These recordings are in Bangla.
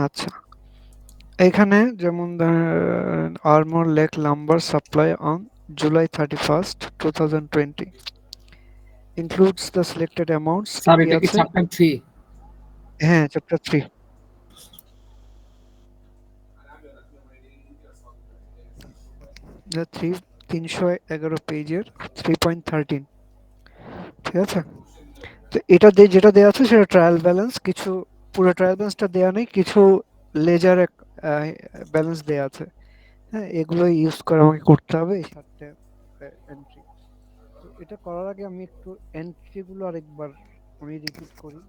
আচ্ছা, এখানে যেমন armour lake lumber supply on July 31st, 2020 includes the selected amounts কি স্যার কি এটা কি আছে? চ্যাপ্টার 3? হ্যাঁ, চ্যাপ্টার 3। থ্রি 311 পেজের 3.13। ঠিক আছে, তো এটা দিয়ে যেটা দেওয়া আছে সেটা ট্রায়াল ব্যালেন্স, কিছু পুরো ট্রায়াল ব্যালেন্সটা দেওয়া নেই, কিছু লেজার ব্যালেন্স দেওয়া আছে। হ্যাঁ, এগুলো ইউজ করে আমাকে করতে হবে এই 7টে এন্ট্রি। তো এটা করার আগে আমি একটু এন্ট্রিগুলো আরেকবার আমি রিপিট করি।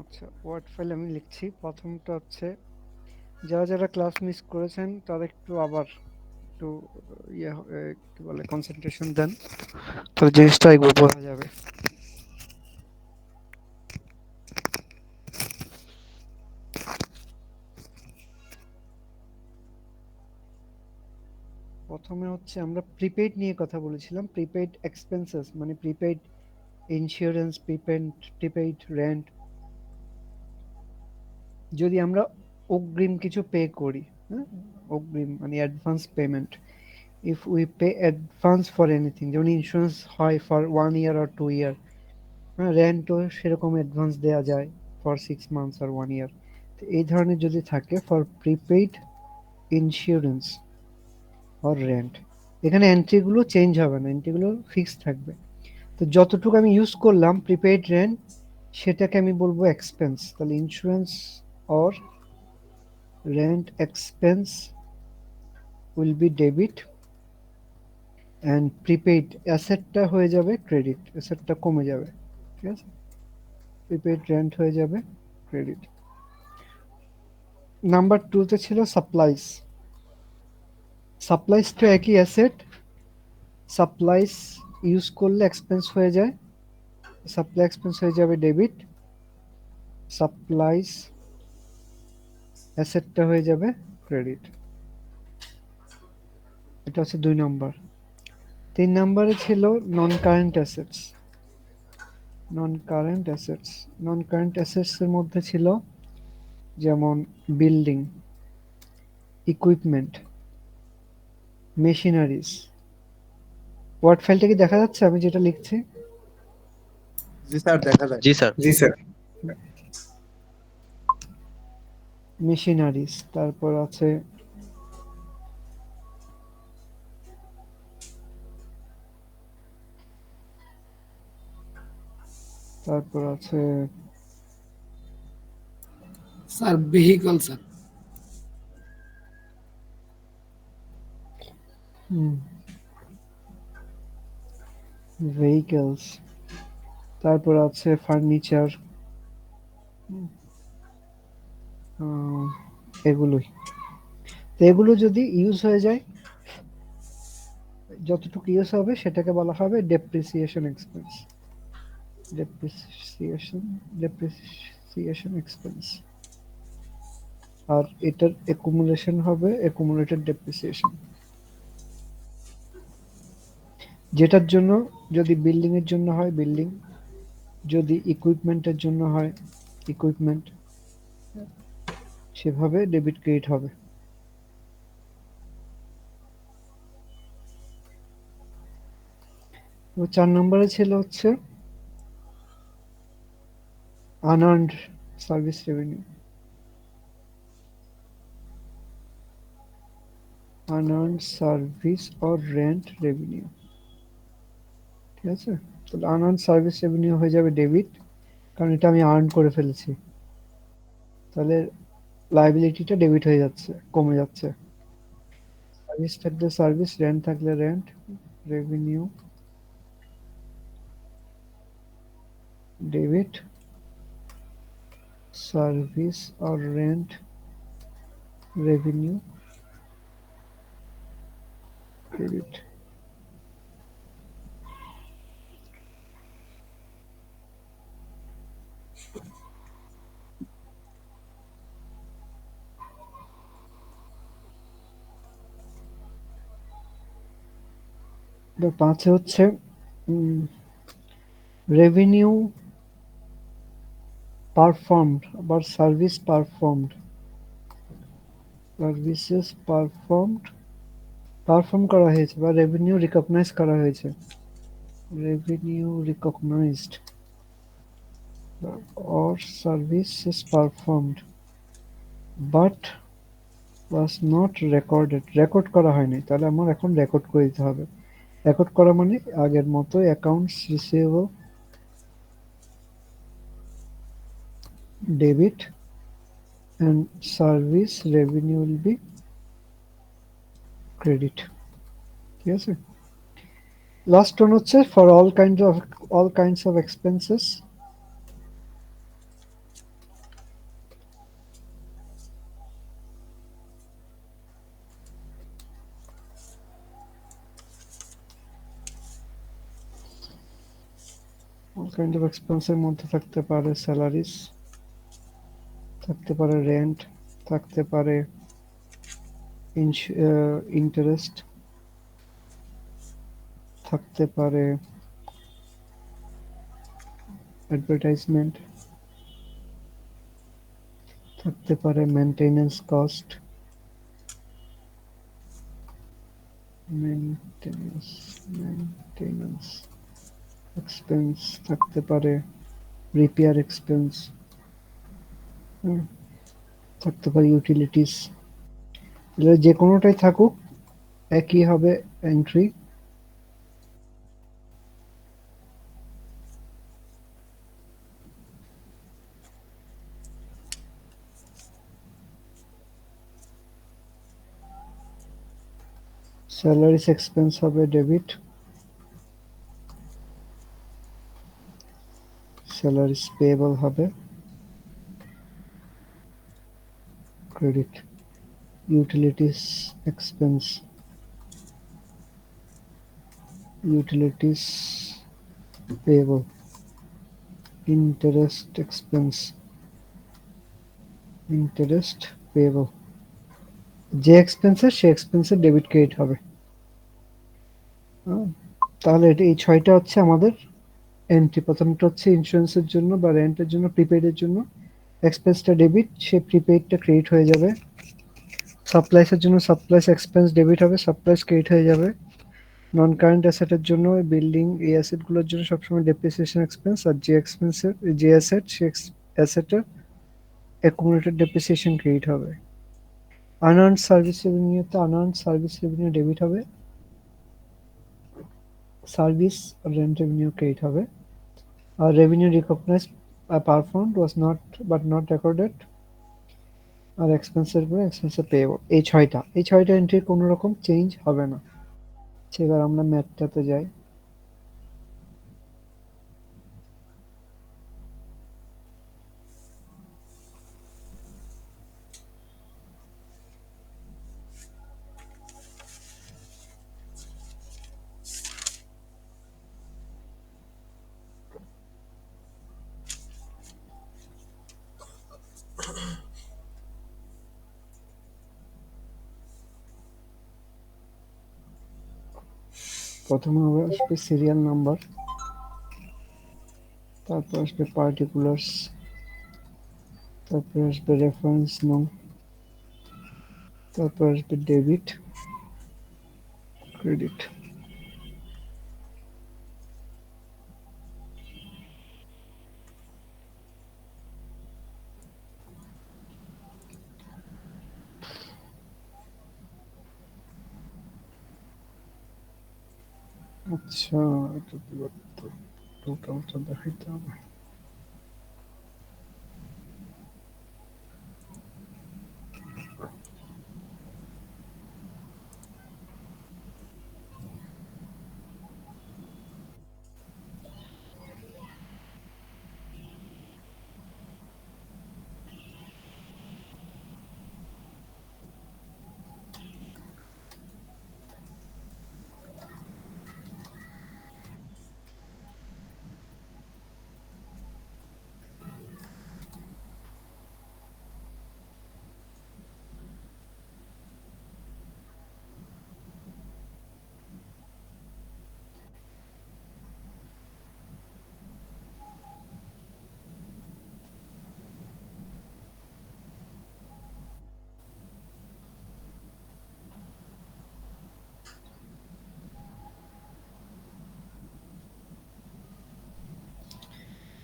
আচ্ছা, ওয়ার্ড ফাইল আমি লিখছি। প্রথমটা হচ্ছে যারা যারা ক্লাস মিস করেছেন তারা একটু আবার একটু কি বলে কনসেন্ট্রেশন দেন, তাহলে জিনিসটা একবার বোঝা যাবে। প্রথমে হচ্ছে আমরা প্রিপেইড নিয়ে কথা বলেছিলাম। প্রিপেইড এক্সপেন্সেস মানে প্রিপেইড ইন্স্যুরেন্স, প্রিপেইড রেন্ট। যদি আমরা অগ্রিম কিছু পে করি, হ্যাঁ, অগ্রিম মানে advance payment, if we pay advance for anything, যেমন ইন্স্যুরেন্স হয় ফর 1 ইয়ার or 2 ইয়ার, হ্যাঁ, রেন্টও সেরকম অ্যাডভান্স দেওয়া যায় ফর 6 মান্থস আর 1 ইয়ার। তো এই ধরনের যদি থাকে for prepaid insurance or rent, এখানে এন্ট্রিগুলো চেঞ্জ হবে না, এন্ট্রিগুলো ফিক্স থাকবে। তো যতটুকু আমি ইউজ করলাম প্রিপেইড রেন্ট, সেটাকে আমি বলবো এক্সপেন্স। তাহলে insurance or rent expense will be debit and prepaid অ্যাসেটটা হয়ে যাবে ক্রেডিট, অ্যাসেটটা কমে যাবে। ঠিক আছে, প্রিপেইড রেন্ট হয়ে যাবে ক্রেডিট। নাম্বার টুতে ছিল সাপ্লাইস। সাপ্লাইস তো একই অ্যাসেট, সাপ্লাইস ইউজ করলে এক্সপেন্স হয়ে যায়, সাপ্লাই এক্সপেন্স হয়ে যাবে ডেবিট, সাপ্লাইস অ্যাসেটটা হয়ে যাবে ক্রেডিট। এটা হচ্ছে 2 নম্বর। 3 নম্বরে ছিল নন কারেন্ট অ্যাসেটস। নন কারেন্ট অ্যাসেটস, নন কারেন্ট অ্যাসেটস এর মধ্যে ছিল যেমন বিল্ডিং, ইকুইপমেন্ট, মেশিনারিজ। ওয়ার্ড ফাইলটা কি দেখা যাচ্ছে আমি যেটা লিখছি? জি স্যার, দেখা যায়। জি স্যার। জি স্যার। মেশিনারিজ, তারপর আছে তারপর আছে স্যার ভেহিকল স্যার। ভেহিকলস, তারপর আছে ফার্নিচার, এগুলোই। তো এগুলো যদি ইউজ হয়ে যায়, যতটুকু ইউজ হবে সেটাকে বলা হবে depreciation expense. Depreciation depreciation expense. আর এটার একুমুলেশন হবে একুমুলেটেড ডেপ্রিসিয়েশন। যেটার জন্য, যদি বিল্ডিং এর জন্য হয় বিল্ডিং, যদি ইকুইপমেন্টের জন্য হয় ইকুইপমেন্ট, সেভাবে ডেবিট ক্রেডিট হবে। তো 4 নম্বরে ছিল হচ্ছে unearned service revenue. Unearned service or rent revenue. ঠিক আছে, তাহলে আনআর্নড সার্ভিস রেভিনিউ হয়ে যাবে ডেবিট, কারণ এটা আমি আর্ন করে ফেলেছি। তাহলে লাইবিলিটিটা ডেবিট হয়ে যাচ্ছে, কমে যাচ্ছে। সার্ভিস থাকলে সার্ভিস, রেন্ট থাকলে rent, revenue debit, service or rent revenue credit। এবার 5 হচ্ছে রেভিনিউ পারফর্মড বা সার্ভিস পারফর্মড, সার্ভিসেস পারফর্ম করা হয়েছে বা রেভিনিউ রিকগনাইজ করা হয়েছে, revenue recognised or services performed but was not recorded, record করা হয়নি, তাহলে আমার এখন রেকর্ড করে দিতে হবে। রেকর্ড করা মানে আগের মতো accounts receivable debit and service revenue will be credit, ঠিক আছে। লাস্ট ওয়ান হচ্ছে for all kinds of expenses, all kinds of expense এর মধ্যে থাকতে পারে স্যালারিস, থাকতে পারে রেন্ট, থাকতে পারে ইন্টারেস্ট, থাকতে পারে অ্যাডভার্টাইজমেন্ট, থাকতে পারে মেনটেনেন্স কস্ট, মেনটেনেন্স এক্সপেন্স, থাকতে পারে রিপেয়ার এক্সপেন্স, থাকতে পারে ইউটিলিটিস। যে কোনোটাই থাকুক একই হবে এন্ট্রি। স্যালারিস এক্সপেন্স হবে ডেবিট, স্যালারিস পেয়েবল হবে credit, utilities expense, utilities payable, interest expense, interest payable. যে এক্সপেন্সের সে এক্সপেন্সের ডেবিট ক্রেডিট হবে। তাহলে এই 6টা হচ্ছে আমাদের এন্ট্রি। প্রথমটা হচ্ছে ইন্স্যুরেন্সের জন্য বা রেন্টের জন্য, প্রিপেইডের জন্য এক্সপেন্সটা ডেবিট, সে প্রিপেইডটা ক্রেডিট হয়ে যাবে। সাপ্লাইসের জন্য সাপ্লাইস এক্সপেন্স ডেবিট হবে, সাপ্লাইস ক্রেডিট হয়ে যাবে। নন কারেন্ট অ্যাসেটের জন্য বিল্ডিং এই অ্যাসেটগুলোর জন্য সবসময় ডেপ্রিসিয়েশন এক্সপেন্স, আর যে এক্সপেন্সের যে অ্যাসেট সে অ্যাসেটের অ্যাকুমুলেটেড ডেপ্রিসিয়েশন ক্রেডিট হবে। আনআর্নড সার্ভিস রেভিনিউতে আনআর্নড সার্ভিস রেভিনিউ ডেবিট হবে, সার্ভিস রেন্ট রেভিনিউ ক্রেডিট হবে। আর revenue recognized performed was not but not recorded, আর এক্সপেন্সের পরে এক্সপেন্সে পেয়েবল। এই ছয়টা এন্ট্রির কোনো রকম চেঞ্জ হবে না। এবার আমরা ম্যাথটাতে যাই। প্রথমে আসবে সিরিয়াল নাম্বার, তারপর আসবে পার্টিকুলার্স, তারপর আসবে রেফারেন্স নং, তারপর আসবে ডেবিট ক্রেডিট। আচ্ছা, এটা টোটালটা দেখাইতে হবে।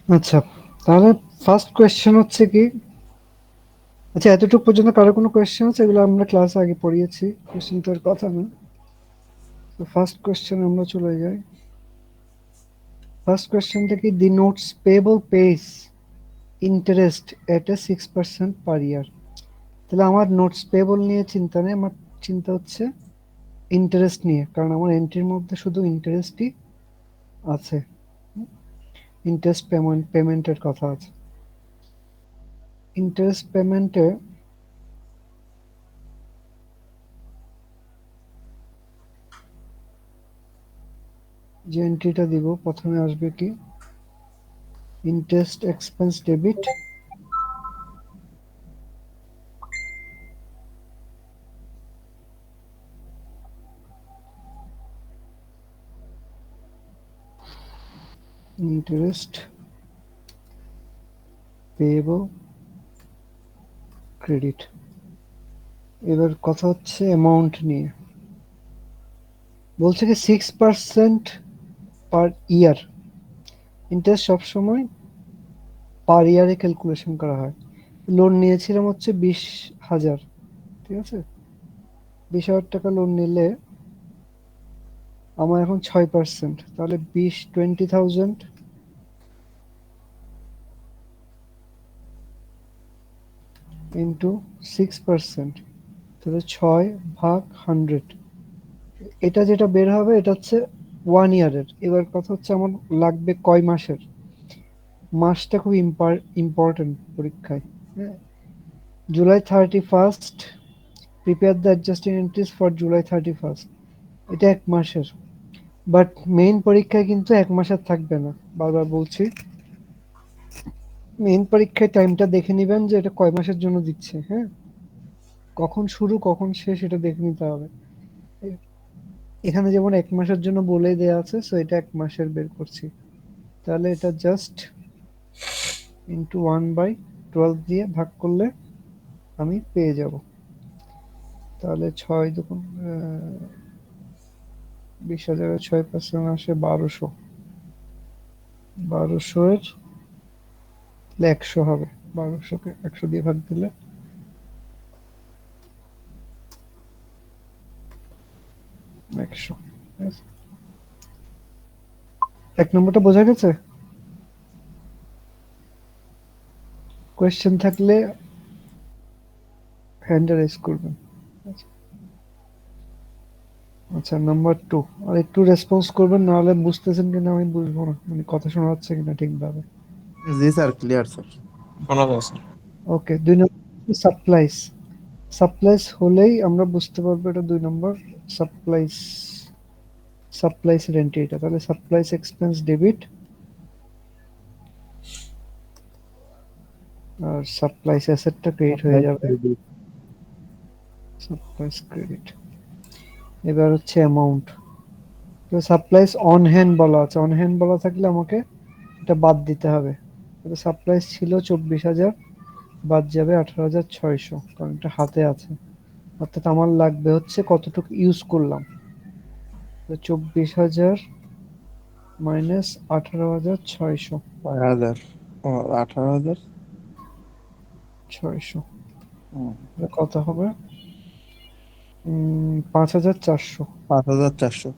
আচ্ছা, তাহলে ফার্স্ট কোয়েশ্চেন হচ্ছে কি, আচ্ছা এতটুকু পর্যন্ত কারো কোনো কোয়েশ্চেন আছে? এগুলো আমরা ক্লাসে আগে পড়িয়েছি, কোয়েশ্চেন তো এর কথা না। তো ফার্স্ট কোয়েশ্চেন আমরা চলে যাই। ফার্স্ট কোয়েশ্চেনটা কি, দি নোটস পেয়েবল পেজ ইন্টারেস্ট এট এ 6% পার ইয়ার। তাহলে আমার নোটস পেয়েবল নিয়ে চিন্তা নেই, আমার চিন্তা হচ্ছে ইন্টারেস্ট নিয়ে, কারণ আমার এন্ট্রির মধ্যে শুধু ইন্টারেস্টই আছে, ইন্টারেস্ট পেমেন্টের কথা আছে। ইন্টারেস্ট পেমেন্টে যে এন্ট্রিটা দিব প্রথমে আসবে কি, interest expense debit, interest payable credit. এবার কথা হচ্ছে অ্যামাউন্ট নিয়ে, বলছে কি 6% পার ইয়ার। ইন্টারেস্ট সবসময় পার ইয়ারে ক্যালকুলেশন করা হয়। লোন নিয়েছিলাম হচ্ছে 20,000, ঠিক আছে? 20,000 টাকা লোন নিলে আমার এখন 6%, তাহলে 20,000 ইন্টু 6%, তাহলে 6/100। এটা যেটা বের হবে এটা হচ্ছে 1 ইয়ারের। এবার কথা হচ্ছে আমার লাগবে কয় মাসের, মাসটা খুব ইম্পর্টেন্ট পরীক্ষায়। হ্যাঁ, July 31st, prepare the adjusting entries for July 31st, এটা 1 মাসের। বাট মেইন পরীক্ষায় কিন্তু 1 মাসের থাকবে না, বারবার বলছি। মেইন পরীক্ষায় টাইমটা দেখে নিবেন যে এটা কয় মাসের জন্য দিচ্ছে। হ্যাঁ, কখন শুরু কখন শেষ এটা দেখে নিতে হবে। এখানে যেমন 1 মাসের জন্য বলে দেয়া আছে, সো এটা 1 মাসের বের করছি। তাহলে এটা জাস্ট ইন্টু 1/12 দিয়ে ভাগ করলে আমি পেয়ে যাব। তাহলে 6 দুগুণ 20,000-এর 6% আসে 1200, 1200-এর 100 হবে, 1200-কে 100 দিয়ে ভাগ দিলে 100। এক নম্বরটা বোঝা গেছে? কোয়েশ্চেন থাকলে হ্যান্ড রাইজ করবেন। আচ্ছা, নাম্বার 2, আর একটু রেসপন্স করবেন, নাহলে বুঝতেছেন কিনা আমি বুঝবো না, মানে কথা শোনা যাচ্ছে কিনা ঠিকভাবে। জি স্যার, ক্লিয়ার স্যার। শোনা যায় স্যার। ওকে, 2 নম্বর সাপ্লাইস। সাপ্লাইস হলেই আমরা বুঝতে পারবো এটা 2 নম্বর সাপ্লাইস, সাপ্লাইস এন্ট্রি এটা। তাহলে সাপ্লাইস এক্সপেন্স ডেবিট আর সাপ্লাইস অ্যাসেটটা ক্রেডিট হয়ে যাবে, সাপ্লাইস ক্রেডিট। এবার হচ্ছে অ্যামাউন্ট। তো সাপ্লাইস অন হ্যান্ড বলা আছে, অন হ্যান্ড বলা থাকলে আমাকে এটা বাদ দিতে হবে। তাহলে সাপ্লাইস ছিল 24,000, বাদ যাবে 18,600, কারণ এটা হাতে আছে। অর্থাৎ আমার লাগবে হচ্ছে কতটুকু ইউজ করলাম। 24,000 মাইনাস 18,600, 6,000 ও 18,000। 600 কত হবে? 5,400। 5,400।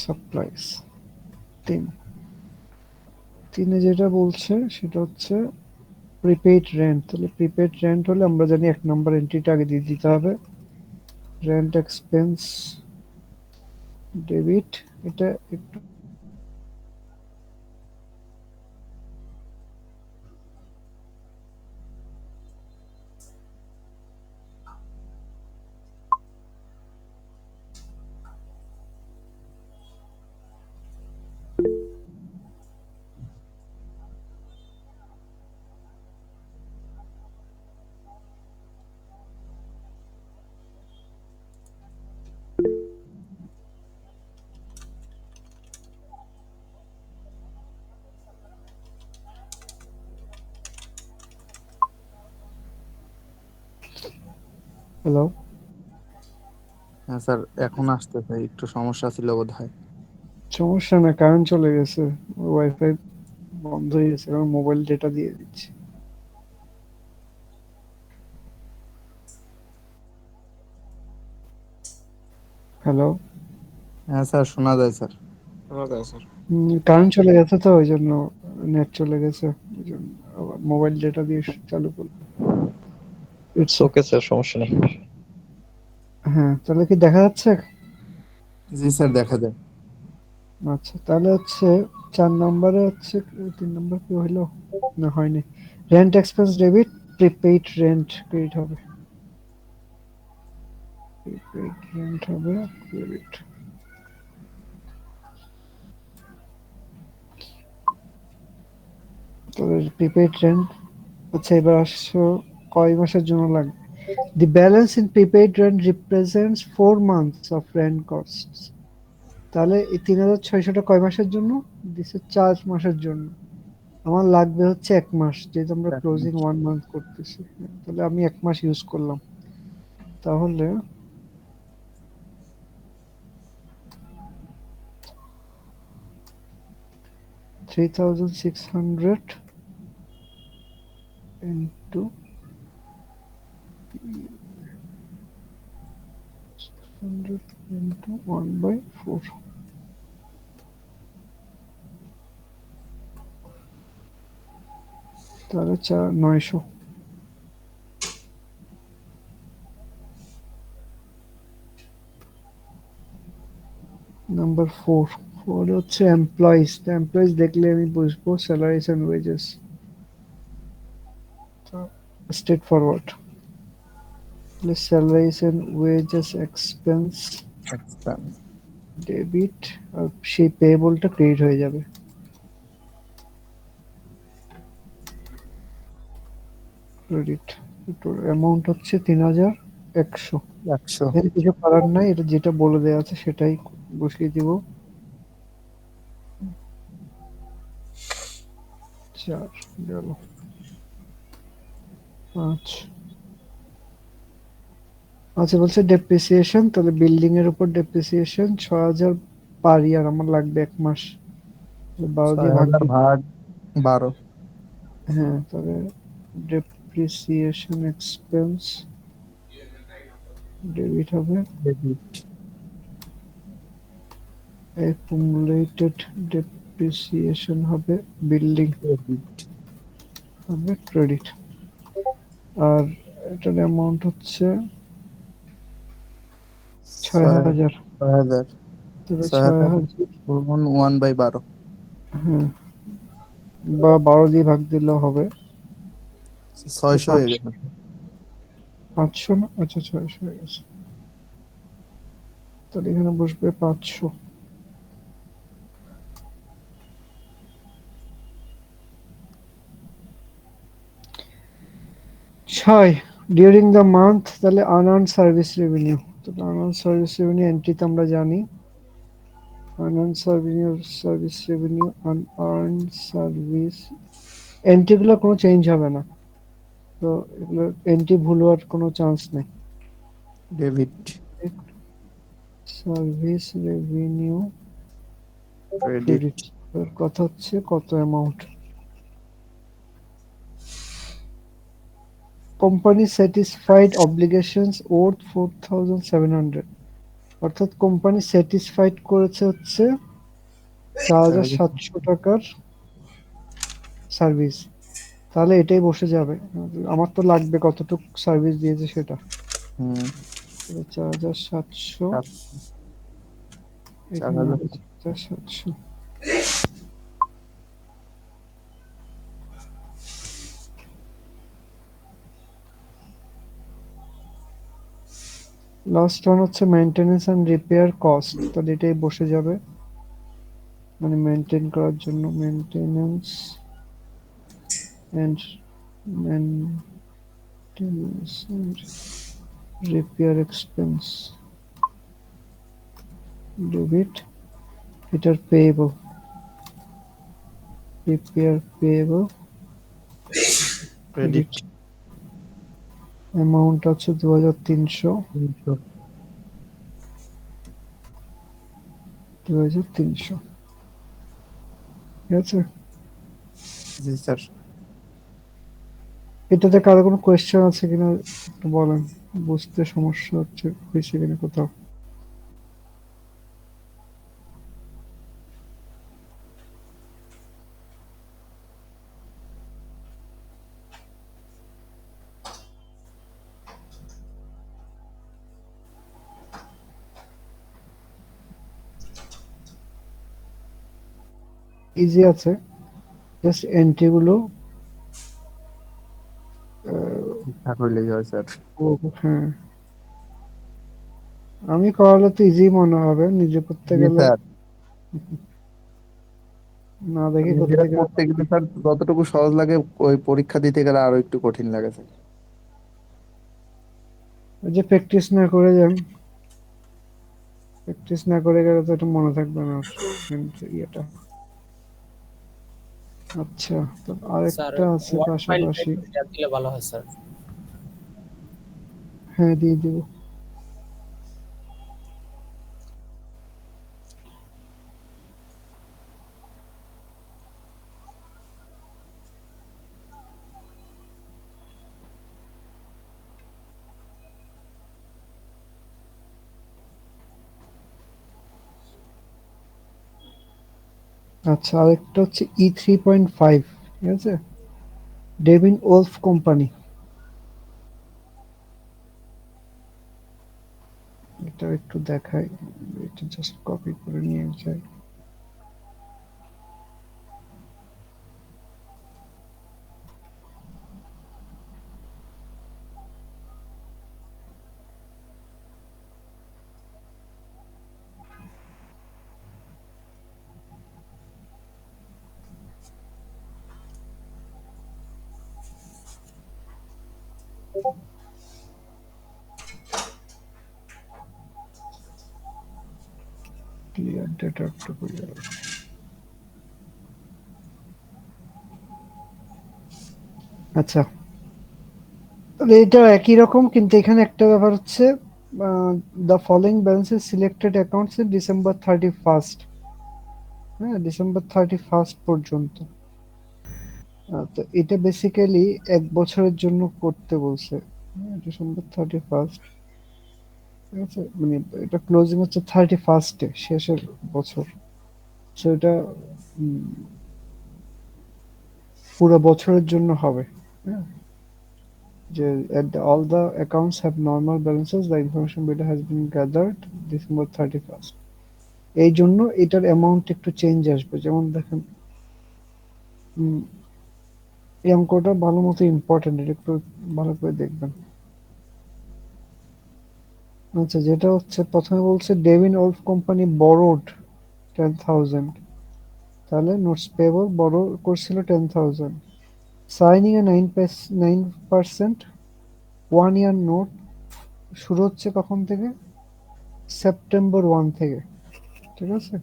সাপ্লাইস 3, 3-এ যেটা বলছে সেটা হচ্ছে প্রিপেইড রেন্ট। তাহলে প্রিপেইড রেন্ট হলে আমরা জানি 1 নম্বর এন্ট্রিটা আগে দিয়ে দিতে হবে, রেন্ট এক্সপেন্স ডেবিট। এটা একটু হ্যালো, হ্যাঁ স্যার, এখন আসতেছে, একটু সমস্যা ছিল বোধহয়। সমস্যা না, কারেন্ট চলে গেছে, ওয়াইফাই বন্ধ হয়ে গেছে, কারণ মোবাইল ডেটা দিয়ে দিচ্ছি। হ্যালো, হ্যাঁ স্যার, শোনা যায় স্যার। কারেন্ট চলে গেছে তো ওই জন্য, নেট চলে গেছে ওই জন্য আবার মোবাইল ডেটা দিয়ে চালু করলাম। ইটস ওকে স্যার, সমস্যা নেই। হ্যাঁ, তাহলে কি দেখা যাচ্ছে? জি স্যার, দেখা যায়। আচ্ছা, তাহলে হচ্ছে 4 নম্বরে হচ্ছে, 3 নম্বর কি হইলো? না, হয়নি। Rent expense debit, prepaid rent credit হবে। প্রিপেইড রেন্ট হবে ক্রেডিট। তবে প্রিপেইড রেন্ট, আচ্ছা এবার আসছো কয় মাসের জন্য লাগবে। The balance in prepaid rent represents 4 months of rent costs. তাহলে এই 3,600টা কয় মাসের জন্য দিছে? 4 মাসের জন্য। আমার লাগবে হচ্ছে 1 মাস, যেহেতু আমরা এক ক্লোজিং মিনিট। 1 মান্থ করতেছি। তাহলে আমি 1 মাস ইউজ করলাম, তাহলে 3,600 ইন্টু 1/4, তাহলে 900। নাম্বার 4 হচ্ছে এমপ্লয়িজ। এমপ্লয়িজ দেখলে আমি বুঝবো salaries and wages, straightforward. তাহলে salaries and wages expense expense. Debit, আর সেই পেয়েবলটা ক্রেডিট হয়ে যাবে। ক্রেডিট, অ্যামাউন্ট হচ্ছে 3,100। 100। এখানে কিছু করার নাই, এটা যেটা বলে দেওয়া আছে সেটাই বসিয়ে দিব। 4 গেল, 5। আচ্ছা, বলছে ডেপ্রিসিয়েশন, তাহলে বিল্ডিং এর উপর ডেপ্রিসিয়েশন 6,000 পার ইয়ার, আমার লাগবে 1 মাস, 12 দিয়ে ভাগ 6,000 দিই। ভাগ 12। হ্যাঁ, তাহলে ডেপ্রিসিয়েশন এক্সপেন্স ডেবিট হবে, ডেবিট। অ্যাকুমুলেটেড ডেপ্রিসিয়েশন হবে, বিল্ডিং ডেবিট। হবে ক্রেডিট। আর এটার অ্যামাউন্ট হচ্ছে 6,000। 6,000। তাহলে 6,000 6,000, গুণ 1/12। হ্যাঁ, বা 12 দিয়ে ভাগ দিলেও হবে। 600 হয়ে গেল। 500 না, আচ্ছা 600 হয়ে গেছে। তাহলে এখানে বসবে 500। 6 ডিউরিং দ্য মান্থ, তাহলে আনআর্ন সার্ভিস রেভিনিউ। তাহলে আনআর্ন সার্ভিস রেভিনিউ এন্ট্রিতে আমরা জানি, unearned service revenue, unearned service এন্ট্রিগুলো কোনো চেঞ্জ হবে না, তো এগুলো এন্ট্রি ভুল হওয়ার কোনো চান্স নেই। Debit. Service revenue credit. Credit, এর কথা হচ্ছে কত amount. Company satisfied obligations worth 4,700, অর্থাৎ কোম্পানি স্যাটিসফাইড করেছে হচ্ছে 4,700 টাকার সার্ভিস। তাহলে এটাই বসে যাবে, আমার তো লাগবে কতটুকু সার্ভিস দিয়েছে সেটা। হুম। 4,700, 4,000। এখানে হবে 4,700। লাস্ট ওয়ান হচ্ছে মেইনটেনেন্স এন্ড রিপেয়ার কস্ট, তাহলে এটাই বসে যাবে, মানে মেনটেন করার জন্য maintenance and maintenance and repair expense debit, এটার payable, repair payable credit. Credit. Amount আছে 2300, 2300, ঠিক আছে। জি স্যার। এটাতে কারো কোনো কোয়েশ্চেন আছে কিনা একটু বলেন, বুঝতে সমস্যা হয়েছে কিনা কোথাও। ইজি আছে, জাস্ট এন্ট্রি গুলো ঠিকঠাক হইলেই হয় স্যার। হ্যাঁ, আমি করালে তো ইজি মনে হবে, নিজে করতে জি গেলে স্যার। না দেখে নিজেরা করতে গেলে। করতে গেলে স্যার যতটুকু সহজ লাগে ওই পরীক্ষা দিতে গেলে আরো একটু কঠিন লাগে স্যার। ওই যে প্র্যাকটিস না করে যান, প্র্যাকটিস না করে গেলে তো এটা মনে থাকবে না ইয়েটা। আচ্ছা, তো স্যার আরেকটা আছে ওয়ার্ড ফাইল পাশাপাশি। এটা দিলে ভালো হয় স্যার। হ্যাঁ, দিয়ে দিব। আচ্ছা, আরেকটা হচ্ছে E3.5, ঠিক আছে, ডেভিন ওলফ কোম্পানি। এটা একটু দেখাই, এটা জাস্ট কপি করে নিয়ে যাই। ক্লিয়ার ডেটা একটু করে। আচ্ছা, তাহলে এটা একই রকম, কিন্তু এখানে একটা ব্যাপার হচ্ছে the following balances selected accounts in December 31st। হ্যাঁ, December 31st পর্যন্ত। তো এটা বেসিক্যালি 1 বছরের জন্য করতে বলছে। December 31st, ঠিক আছে, মানে এটা ক্লোজিং হচ্ছে 31st-এ, শেষের বছর। সো এটা উম, পুরো বছরের জন্য হবে। হ্যাঁ, যে all the accounts have normal balances, the information data has been gathered December 31st। এই জন্য এটার অ্যামাউন্ট একটু চেঞ্জ আসবে। যেমন দেখেন, এই অঙ্কটা ভালো মতো ইম্পর্টেন্ট, এটা একটু ভালো করে দেখবেন। আচ্ছা, যেটা হচ্ছে প্রথমে বলছে ডেভিন ওলফ কোম্পানি বরোড 10,000, তাহলে নোটস পেবল বড় করছিল 10,000, সাইনিং এ 9% 1 ইয়ার নোট, শুরু হচ্ছে কখন থেকে? September 1 থেকে, ঠিক আছে।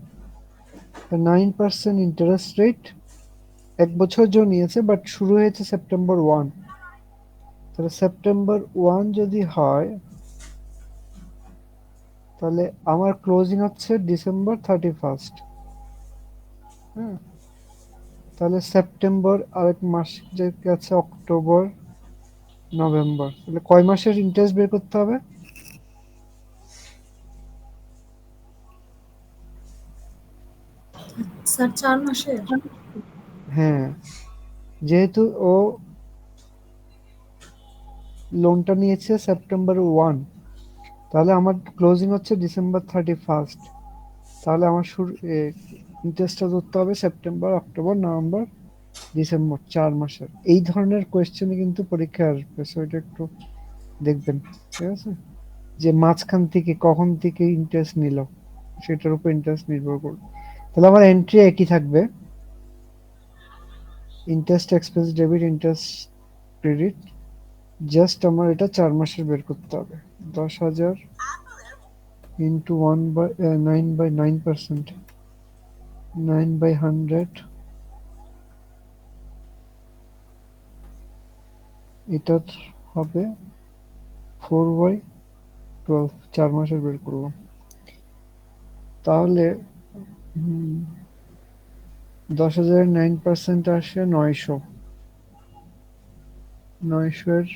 9% ইন্টারেস্ট রেট, 1 বছর জন্য নিয়েছে, বাট শুরু হয়েছে September 1। তাহলে September 1 যদি হয়, তাহলে আমার ক্লোজিং হচ্ছে December 31st। হ্যাঁ, তাহলে সেপ্টেম্বর আরেক মাস, যে আছে অক্টোবর, নভেম্বর, তাহলে কয় মাসের ইন্টারেস্ট বের করতে হবে? স্যার 4 মাসের। হ্যাঁ, যেহেতু ও লোনটা নিয়েছে September 1, তাহলে আমার ক্লোজিং হচ্ছে December 31st। তাহলে আমার ইন্টারেস্টটা ধরতে হবে সেপ্টেম্বর, অক্টোবর, নভেম্বর, ডিসেম্বর, 4 মাসের। এই ধরনের কোয়েশ্চেনই কিন্তু পরীক্ষায় আসবে, সো এটা একটু দেখবেন, ঠিক আছে, যে মাঝখান থেকে কখন থেকে ইন্টারেস্ট নিল, সেটার উপর ইন্টারেস্ট নির্ভর করবে। তাহলে আমার এন্ট্রি একই থাকবে, interest expense debit, interest credit, just আমার এটা 4 মাসের বের করতে হবে। 10,000 ইন্টু 9/9%, 9/100, এটার হবে 4/12, 4 মাসের বের করলাম। তাহলে 10,000 9% আসে 900, 900 এর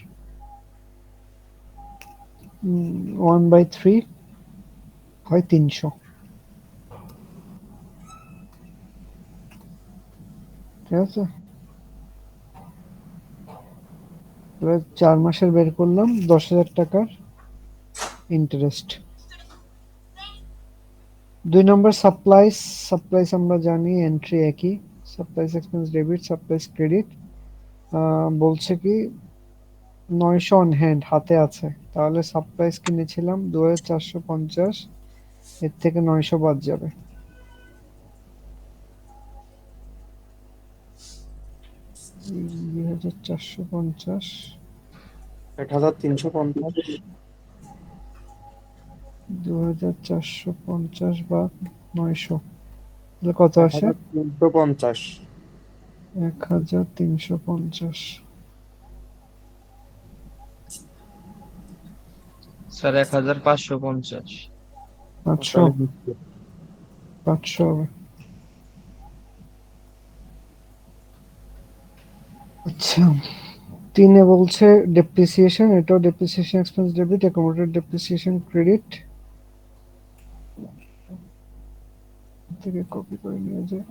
1/3 হয় 300। ঠিক আছে, এবার 4 মাসের বের করলাম 10,000 টাকার ইন্টারেস্ট। 2 নম্বর সাপ্লাইস। সাপ্লাইস আমরা জানি এন্ট্রি একই, supplies expense debit, supplies credit. বলছে কি 900 অন হ্যান্ড হাতে আছে, তাহলে সাপ্লাইস কিনেছিলাম 2,450, এর থেকে 900 বাদ যাবে। এই 2,450 1350 2,450 বা 900, তাহলে কত আসে? 1350 1,350। স্যার 1,550। 500, 500 হবে। আচ্ছা, 3-এ বলছে ডেপ্রিসিয়েশন, এটাও depreciation expense debit, accommodated depreciation credit থেকে কপি করে নিয়ে যায়।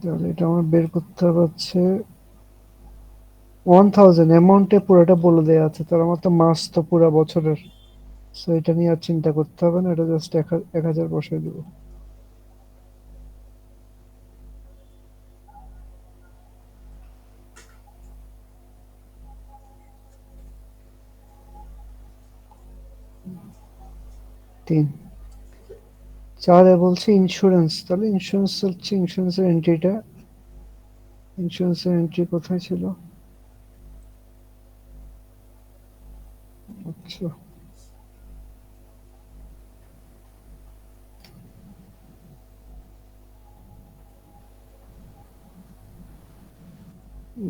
তাহলে এটা আমার বের করতে হবে হচ্ছে 1000 অ্যামাউন্টে পুরোটা বলে দেওয়া আছে, তার আমার তো মাস তো পুরো বছরের, সো এটা নিয়ে আর চিন্তা করতে হবে না, এটা জাস্ট 1,000 বসিয়ে দেবো। তিন। 4-এ বলছে ইন্স্যুরেন্স, তাহলে ইন্স্যুরেন্স হচ্ছে ইন্স্যুরেন্সের এন্ট্রিটা, ইন্স্যুরেন্সের এন্ট্রি কোথায় ছিল? আচ্ছা,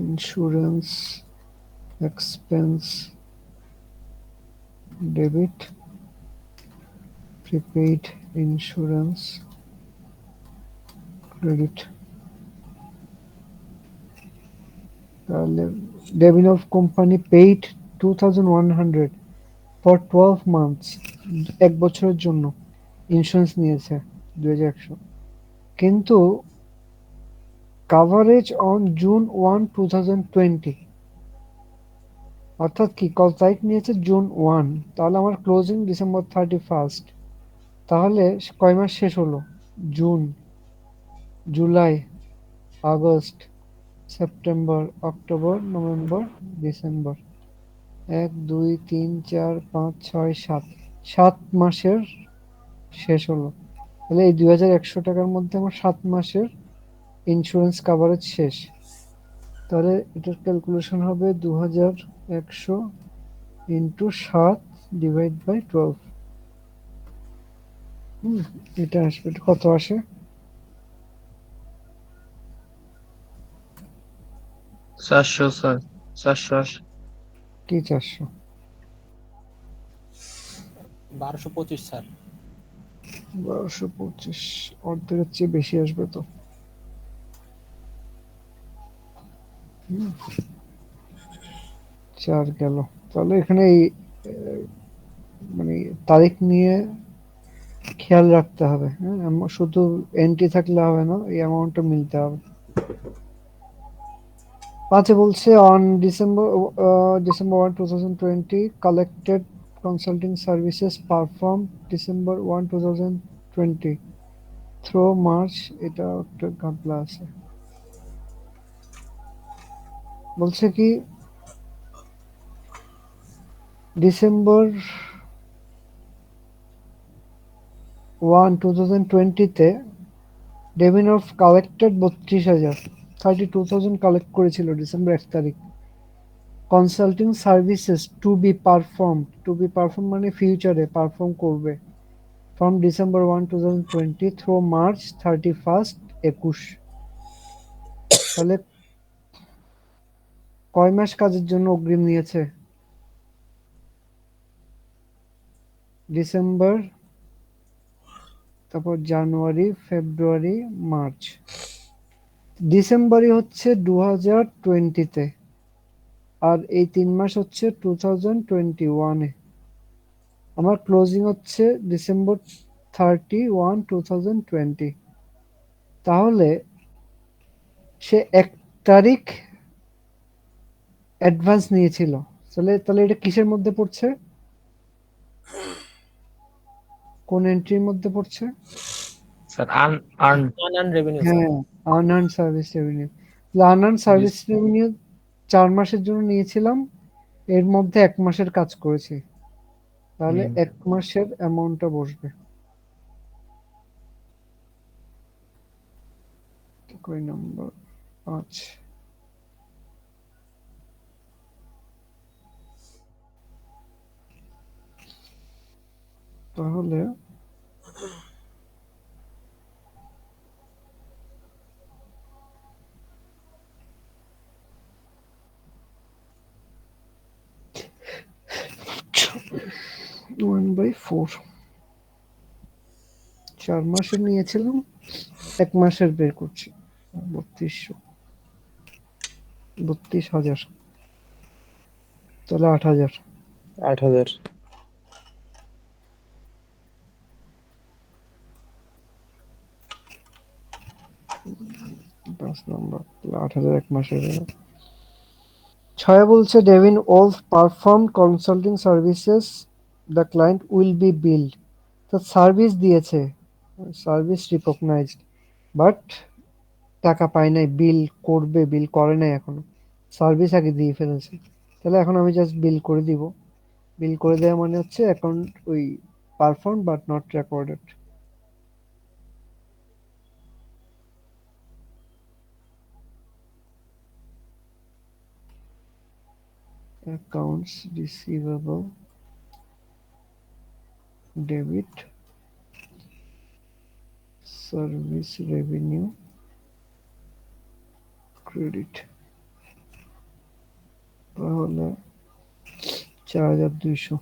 insurance expense debit, prepaid insurance credit. তাহলে debit of company paid 2,100 for 12 months, 1 বছরের জন্য ইন্স্যুরেন্স নিয়েছে 2,100, কিন্তু কাভারেজ অন জুন 1, 2020, অর্থাৎ কি কত তারিখ নিয়েছে? জুন 1, তাহলে আমার ক্লোজিং ডিসেম্বর 31, তাহলে কয় মাস শেষ হলো? June, July, August, September, October, November, December, 1 2 3 4 5 6 7, 7 মাসের শেষ হলো। তাহলে এই 2,100 টাকার মধ্যে আমার 7 মাসের ইন্স্যুরেন্স কাভারেজ শেষ। তাহলে এটার ক্যালকুলেশন হবে 2,100 ইন্টু 7 ডিভাইড বাই 12। এটা আসবে, এটা কত আসে? 400 স্যার, 480। কি 400? 1225 স্যার। 1225, অর্ধেকের চেয়ে বেশি আসবে তো। 4 গেল। তাহলে এখানে এই মানে তারিখ নিয়ে খেয়াল রাখতে হবে, হ্যাঁ, শুধু এন্ট্রি থাকলে হবে না, এই অ্যামাউন্টটা মিলতে হবে। 5-এ বলছে on December 1, 2020 collected consulting services perform December 1, 2020 through March, এটা একটা ঘাটলা আছে। বলছে কি ডিসেম্বর 1, 2020 তে ডেবিট অফ কালেক্টেড 32,000, 32,000 কালেক্ট করেছিল ডিসেম্বর 1 তারিখ। Consulting services to be perform, to be perform মানে ফিউচারে পারফর্ম করবে, from December 1, 2020 through March 31st, 21। তাহলে কয় মাস কাজের জন্য অগ্রিম নিয়েছে? ডিসেম্বর, তারপর জানুয়ারি, ফেব্রুয়ারি, মার্চ। ডিসেম্বরই হচ্ছে 2020-তে, আর এই 3 মাস হচ্ছে 2021-এ। আমার ক্লোজিং হচ্ছে ডিসেম্বর 31, 2020। তাহলে সে 1 তারিখ অ্যাডভান্স নিয়েছিল। তাহলে এটা কিসের মধ্যে পড়ছে? কোন এন্ট্রির মধ্যে পড়ছে? Sir earn unearned revenue sir. হ্যাঁ, unearned service revenue. Unearned service revenue 4 মাসের জন্য নিয়েছিলাম, এর মধ্যে 1 মাসের কাজ করেছি, তাহলে 1 মাসের অ্যামাউন্টটা বসবে। কই নাম্বার 5? তাহলে ওয়ান বাই 4, 4 মাসের নিয়েছিলাম, 1 মাসের বের করছি। 32,000, তাহলে 8,000। 8,000। 5 নম্বর, 8,000 1 মাসের গেল। 6 বলছে Devin wolf perform consulting services, the client will be build. তো সার্ভিস দিয়েছে, সার্ভিস রিকগনাইজড, বাট টাকা পায় নাই। বিল করবে, বিল করে নাই এখনো, সার্ভিস আগে দিয়ে ফেলেছে। তাহলে এখন আমি জাস্ট বিল করে দিব। বিল করে দেওয়া মানে হচ্ছে অ্যাকাউন্ট ওই perform but not recorded. accounts receivable debit service revenue credit, তাহলে 4,200।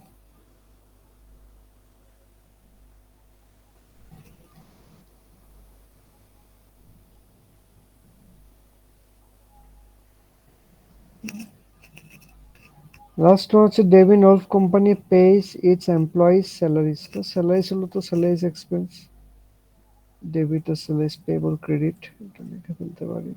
লাস্ট হচ্ছে Devin Wolf company pays its employees salaries. তো স্যালারিজ হলো তো স্যালারিজ এক্সপেন্স, ডেবিট আর স্যালারিজ পেবল ক্রেডিট, এটা লিখে ফেলতে পারি।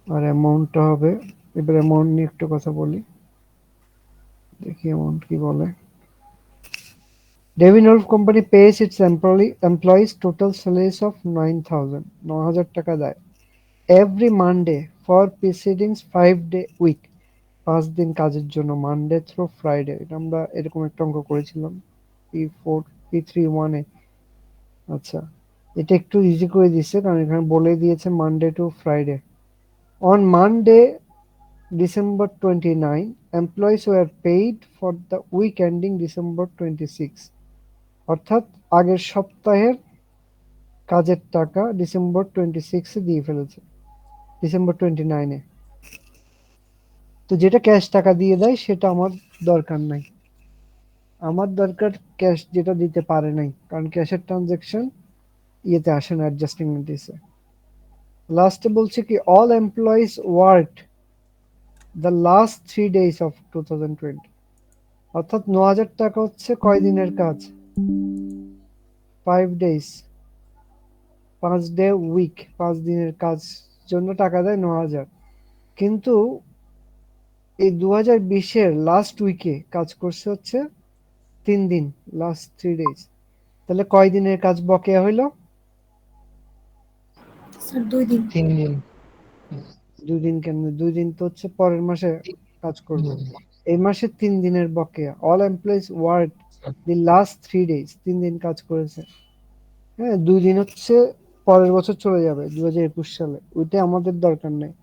আর অ্যামাউন্টটা হবে, এবার অ্যামাউন্ট নিয়ে একটু কথা বলি, দেখি অ্যামাউন্ট কি বলে। Devin Wolf company pays its employees total salaries of 9,000, 9,000 টাকা দেয় every Monday for preceding 5-day week, 5 দিন কাজের জন্য, মানডে থ্রু ফ্রাইডে। এটা আমরা এরকম একটা অঙ্ক করেছিলাম P4 P31-এ। আচ্ছা, এটা একটু ইজি করে দিচ্ছে, কারণ এখানে বলে দিয়েছে Monday to Friday. On Monday December 29, employees were paid for the week ending December 26, অর্থাৎ আগের সপ্তাহের কাজের টাকা ডিসেম্বর 26-এ দিয়ে ফেলেছে, ডিসেম্বর 29-এ। তো যেটা ক্যাশ টাকা দিয়ে দেয় সেটা আমার দরকার নাই, আমার দরকার ক্যাশ যেটা দিতে পারে নাই, কারণ ক্যাশের ট্রানজাকশন ইয়েতে আসে না, অ্যাডজাস্টিং নোটিসে। লাস্টে বলছে কি all employees worked the last 3 days of 2020, অর্থাৎ 9,000 টাকা হচ্ছে কয় দিনের কাজ? 5 days, 5-day উইক, 5 দিনের কাজ জন্য টাকা দেয় 9,000। কিন্তু এই 2020-এর লাস্ট উইকে কাজ করছে হচ্ছে 3 দিন, লাস্ট 3 days। তাহলে কয় দিনের কাজ বকেয়া হইলো? স্যার 2 দিন। 3 দিন। 2 দিন কেন? 2 দিন তো হচ্ছে পরের মাসে কাজ করবে, এই মাসে 3 দিনের বকেয়া। All employees work the last 3 days, 3 দিন কাজ করেছে। হ্যাঁ 2 দিন হচ্ছে পরের বছর চলে যাবে 2021 সালে, ওইটা আমাদের দরকার নেই।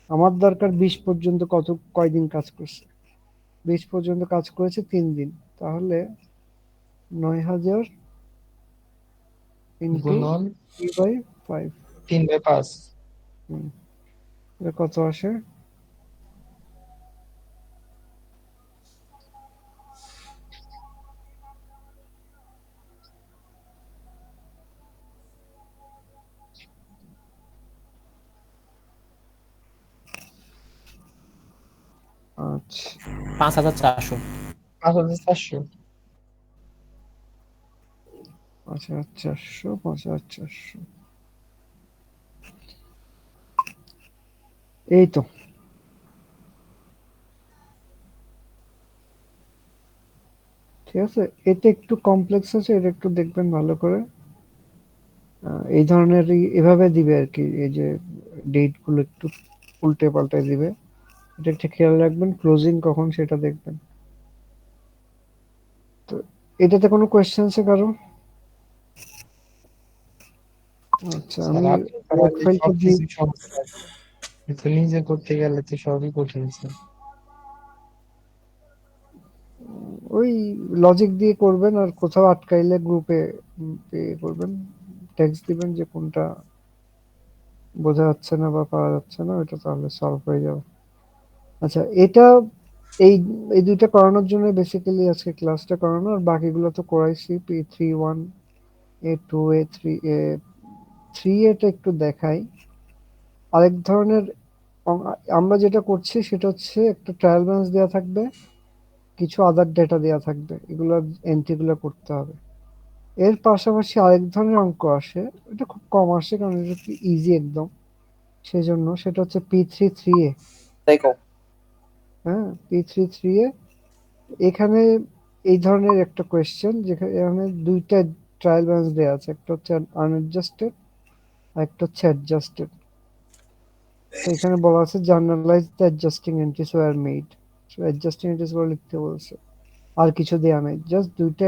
আমার দরকার 20 পর্যন্ত কয়দিন কাজ করছে। 20 পর্যন্ত কাজ করেছে 3 দিন, তাহলে 9,000 ইন্টু গুণন 3/5। 3/5। এটা কত আসে? আচ্ছা 5,400। 5,400। 5,400, 5,400, এই তো। ঠিক আছে, এটা একটু কমপ্লেক্স আছে, এটা একটু দেখবেন ভালো করে। এই ধরনের এভাবে দিবে আর কি, এই যে ডেট গুলো একটু উল্টে পাল্টে দিবে, এটা একটু খেয়াল রাখবেন। ক্লোজিং কখন সেটা দেখবেন। তো এটাতে কোনো কোয়েশ্চেন আছে কারো? আচ্ছা স্যার আমি আপনি ওয়ার্ড বললে ফাইলটা দিয়ে সবকিছু সহজ স্যার, কিন্তু নিজে করতে গেলে তো সবই কঠিন স্যার। ওই লজিক দিয়ে করবেন, আর কোথাও আটকাইলে গ্রুপে করবেন, টেক্সট দিবেন যে কোনটা বোঝা যাচ্ছে না বা পাওয়া যাচ্ছে না, ওইটা তাহলে সলভ হয়ে যাবে। আচ্ছা এটা এই এই দুইটা করানোর জন্য বেসিক্যালি আজকে ক্লাসটা করানো, আর বাকিগুলো তো করাইছি। P31 A2 A3 A3 এটা একটু দেখাই। আরেক ধরনের আমরা যেটা করছি সেটা হচ্ছে একটা ট্রায়াল ব্যালেন্স দেওয়া থাকবে, কিছু আদার ডেটা দেওয়া থাকবে, এগুলোর এন্ট্রিগুলো করতে হবে। এর পাশাপাশি আরেক ধরনের অঙ্ক আসে, এটা খুব কম আসে কারণ এটা একটু ইজি একদম, সেজন্য সেটা হচ্ছে P33A। দেখো হ্যাঁ P33A, এখানে এই ধরনের একটা কোয়েশ্চেন যেখানে দুইটা ট্রায়াল ব্যালেন্স দেওয়া আছে, একটা হচ্ছে আনএডজাস্টেড আর একটা হচ্ছে অ্যাডজাস্টেড। তো এখানে বলা আছে journalise the adjusting entries were made, so adjusting entries গুলো লিখতে বলছে, আর কিছু দেওয়া নাই, জাস্ট দুইটা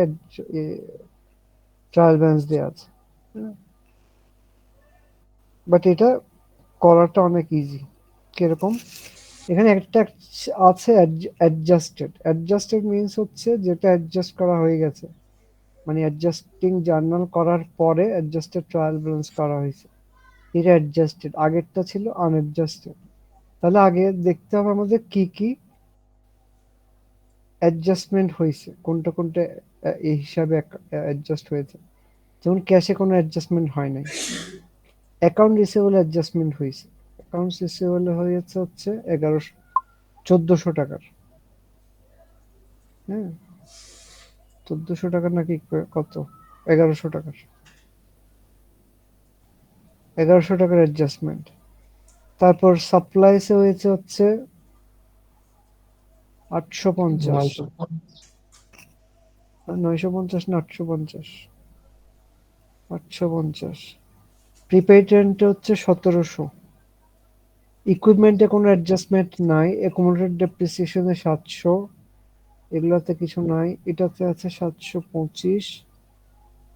ট্রায়াল ব্যালেন্স দেওয়া আছে। বাট এটা করাটা অনেক ইজি। কিরকম? এখানে একটা আছে অ্যাডজাস্টেড। অ্যাডজাস্টেড মিনস হচ্ছে যেটা অ্যাডজাস্ট করা হয়ে গেছে, মানে অ্যাডজাস্টিং জার্নাল করার পরে অ্যাডজাস্টেড ট্রায়াল ব্যালেন্স করা হয়েছে, এটা অ্যাডজাস্টেড। আগেরটা ছিল আনঅ্যাডজাস্টেড। তাহলে আগে দেখতে হবে আমাদের কি কি অ্যাডজাস্টমেন্ট হয়েছে, কোনটা কোনটা এই হিসাবে অ্যাডজাস্ট হয়েছে। যেমন ক্যাশে কোনো অ্যাডজাস্টমেন্ট হয় নাই, অ্যাকাউন্ট রিসিভেবল অ্যাডজাস্টমেন্ট হয়েছে। অ্যাকাউন্ট রিসিভেবল হয়েছে হচ্ছে 1,400 টাকার। হ্যাঁ 1,400 টাকার নাকি কত, 1,100 টাকার, 1,100 টাকার অ্যাডজাস্টমেন্ট। তারপর সাপ্লাইসে হয়েছে হচ্ছে 850, 950 না 850, 850। প্রিপেইড রেন্টে হচ্ছে 1,700। ইকুইপমেন্টে কোনো অ্যাডজাস্টমেন্ট নাই, অ্যাকুমুলেটেড ডেপ্রিসিয়েশনে 700, এগুলাতে কিছু নাই। এটাতে আছে 725,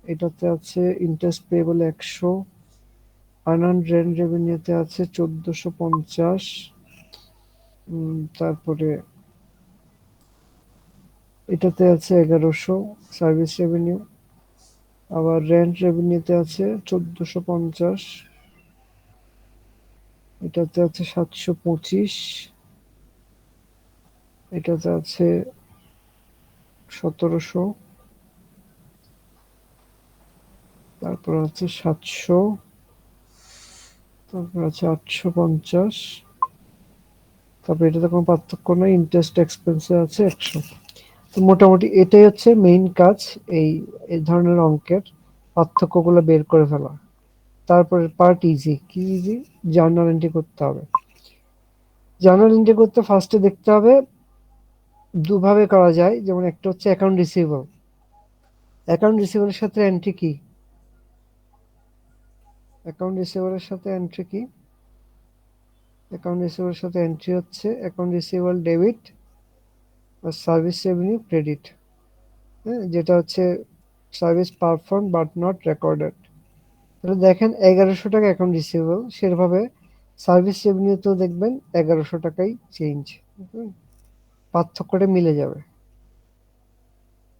এটাতে আছে ইন্টারেস্ট পেয়েবল 100, আনআর্নড রেন্ট রেভিনিউতে আছে 1,450। তারপরে এটাতে আছে 1,100 সার্ভিস রেভিনিউ, আবার রেন্ট রেভিনিউতে আছে 1,450, এটাতে আছে 725, এটাতে আছে 1,700, তারপর আছে 700, তারপর আছে 850, তারপর এটাতে কোনো পার্থক্য নাই। ইন্টারেস্ট এক্সপেন্সে আছে 100। তো মোটামুটি এটাই হচ্ছে মেইন কাজ, এই এই ধরনের অঙ্কের পার্থক্যগুলো বের করে ফেলা। তারপরে পার্ট ইজি, কি ইজি? জার্নাল এন্ট্রি করতে হবে। জার্নাল এন্ট্রি করতে ফার্স্টে দেখতে হবে দুভাবে করা যায়, যেমন একটা হচ্ছে অ্যাকাউন্ট রিসিভেবল। অ্যাকাউন্ট রিসিভেবলের সাথে এন্ট্রি কি? অ্যাকাউন্ট রিসিভেবলের সাথে এন্ট্রি কি? অ্যাকাউন্ট রিসিভেবলের সাথে এন্ট্রি হচ্ছে অ্যাকাউন্ট রিসিভেবল ডেবিট আর সার্ভিস রেভিনিউ ক্রেডিট। হ্যাঁ যেটা হচ্ছে service perform but not recorded. তাহলে দেখেন 1100 টাকা অ্যাকাউন্ট রিসিভেবল, সেভাবে সার্ভিস রেভিনিউতেও দেখবেন 1100 টাকাই চেঞ্জ, পার্থক্যটা মিলে যাবে।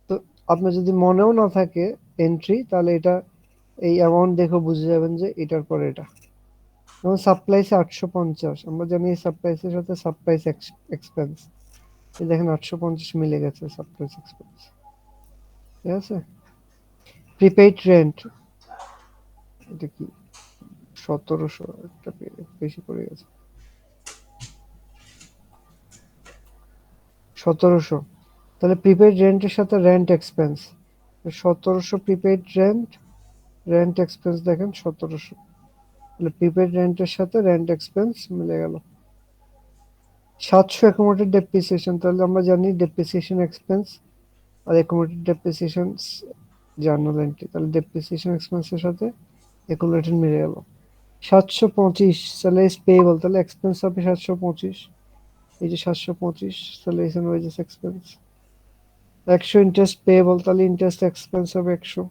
তো আপনার যদি মনেও না থাকে এন্ট্রি, তাহলে এটা এই অ্যামাউন্ট দেখে বুঝে যাবেন যে এটার পরে এটা। যেমন সাপ্লাইসে 850, আমরা জানি সাপ্লাইসের সাথে সাপ্লাইস এক্সপেন্স, এই দেখেন 850 মিলে গেছে সাপ্লাইস এক্সপেন্স, ঠিক আছে। প্রিপেইড রেন্ট, এটা কি 1700, একটা বেশি পড়ে গেছে, 1700। তাহলে প্রিপেইড রেন্টের সাথে rent expense 1700, prepaid rent expense দেখেন 1700, তাহলে প্রিপেইড রেন্টের সাথে রেন্ট এক্সপেন্স মিলে গেল। 700 অ্যাকোমোডেটেড ডেপ্রিসিয়েশন, তাহলে আমরা জানি ডেপ্রিসিয়েশন এক্সপেন্স আর অ্যাকোমোডেটেড ডেপ্রিসিয়েশন জার্নাল এন্ট্রি, তাহলে ডেপ্রিসিয়েশন এক্সপেন্সের সাথে অ্যাকোমোডেটেড মিলে গেল। 725 স্যালারিজ পেয়েবল, তাহলে এক্সপেন্স হবে 725, এই যে 725 salaries and wages expense. 100 interest payable, তাহলে ইন্টারেস্ট এক্সপেন্স হবে 100,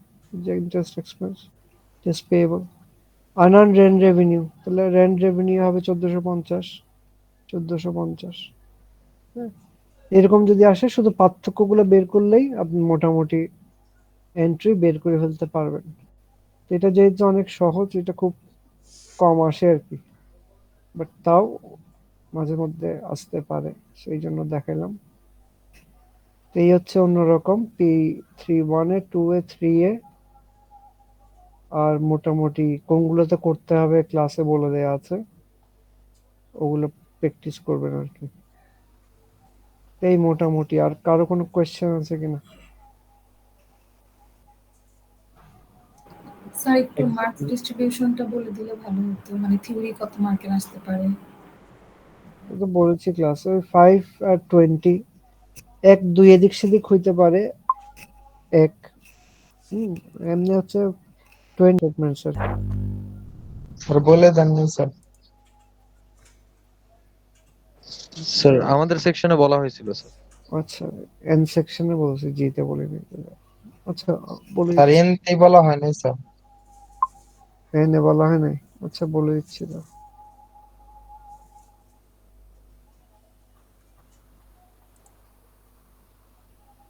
যে interest expense, interest payable. Unearned rent revenue, তাহলে রেন্ট রেভিনিউ হবে 1450। হ্যাঁ, এরকম যদি আসে শুধু পার্থক্যগুলো বের করলেই আপনি মোটামুটি এন্ট্রি বের করে ফেলতে পারবেন। এটা যেহেতু অনেক সহজ, এটা খুব কম আসে আর কি, বাট তাও মাঝে মধ্যে আসতে পারে, সেই জন্য দেখাইলাম। এই হচ্ছে অন্যরকম P31 এ 2 এ 3 এ, আর মোটামুটি কোনগুলোতে করতে হবে ক্লাসে বলে দেয়া আছে, ওগুলো প্র্যাকটিস করবেন আর কি। এই মোটামুটি। আর কারো কোনো কোয়েশ্চেন আছে কিনা? স্যার একটু মার্কস ডিস্ট্রিবিউশনটা বলে দিলে ভালো হতো, মানে থিওরি কত মার্কের আসতে পারে। তো বলেছি ক্লাসে 5 আর 20, 1 2 এদিক সেদিক হইতে পারে, এক এমনি হচ্ছে 20 স্টেটমেন্টস আর কি। স্যার বলে দেননি স্যার। স্যার আমাদের সেকশনে বলা হয়েছিল স্যার। আচ্ছা, এন সেকশনে বলছি, জিতে বলিনি। আচ্ছা বলে স্যার দিচ্ছি। এনতেই বলা হয় নাই স্যার। এনে বলা হয় নাই, আচ্ছা বলে দিচ্ছি না।